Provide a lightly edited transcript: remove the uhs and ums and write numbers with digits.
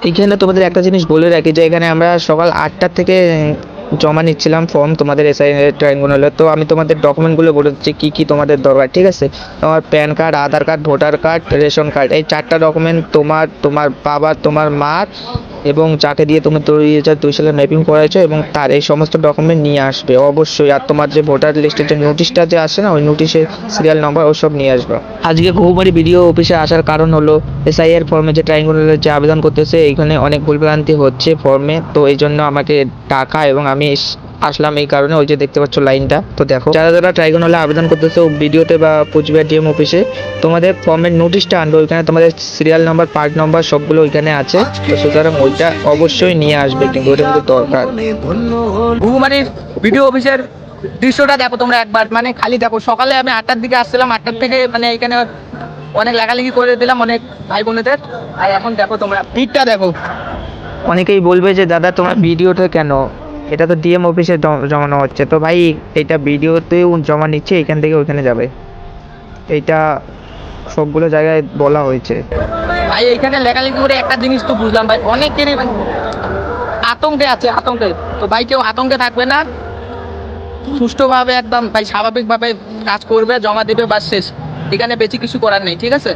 এইখানে তোমাদের একটা জিনিস বলে রাখি যে এখানে আমরা সকাল 8টা থেকে জমা নিচ্ছিলাম ফর্ম তোমাদের এসআই ট্রাইব্যুনালে। তো আমি তোমাদের ডকুমেন্টগুলো বলে দিচ্ছি কী কী তোমাদের দরকার, ঠিক আছে? তোমার PAN card, Aadhaar card, voter card, ration card, এই 4টা ডকুমেন্ট তোমার, তোমার বাবার, তোমার মার এবং যাকে দিয়ে তুমি 2002 সালে ম্যাপিং করাইছো এবং তার এই সমস্ত ডকুমেন্ট নিয়ে আসবে অবশ্যই। আর তোমার যে ভোটার লিস্টের যে নোটিশটা যে আসে না, ওই নোটিশের সিরিয়াল নাম্বার ওসব নিয়ে আসবে। আজকে ঘুঘুমারি বিডিও অফিসে আসার কারণ হলো এসআইআর ফর্মে যে ট্রাইব্যুনালের যে আবেদন করতেছে এইখানে অনেক ভুলভ্রান্তি হচ্ছে ফর্মে। তো এই জন্য আমাকে টাকা এবং আমি আসলাম এই কারণে। ওই যে দেখতে পাচ্ছ লাইনটা, তো দেখো যারা যারা ট্রাইব্যুনালে আবেদন করতেছে ভিডিওতে বা কোচবিহার ডিএম অফিসে, তোমাদের ফর্মের নোটিশটা আনবে, ওইখানে তোমাদের সিরিয়াল নাম্বার, পার্ট নাম্বার সবগুলো ওইখানে আছে। তো সুতরাং ওইটা অবশ্যই নিয়ে আসবে, কিন্তু ওটা কিন্তু দরকার। ঘুঘুমারির ভিডিও অফিসের দৃশ্যটা দেখো তোমরা একবার, মানে খালি দেখো। সকালে আমি 8টার দিকে আসছিলাম, 8টার থেকে মানে এখানে অনেক লেখালেখি করে দিলাম অনেক ভাই বোনেদের। আর এখন দেখো তোমরা ভিড়টা দেখো। অনেকেই বলবে যে দাদা তোমার ভিডিওটা কেন, এটা তো ডিএম অফিসে জমানো হচ্ছে। তো ভাই এটা ভিডিওতেও জমা নিচ্ছে, এখান থেকে ওইখানে যাবে, এইটা সবগুলো জায়গায় বলা হয়েছে। ভাই এইখানে লেখালেখি করে একটা জিনিস তো বুঝলাম ভাই, অনেকেরই আতঙ্কে আছে, আতঙ্কে। তো ভাই কেউ আতঙ্কে থাকবে না, সুষ্ঠুভাবে একদম ভাই স্বাভাবিকভাবে কাজ করবে, জমা দিবে, বাস শেষ। এখানে বেশি কিছু করার নেই, ঠিক আছে?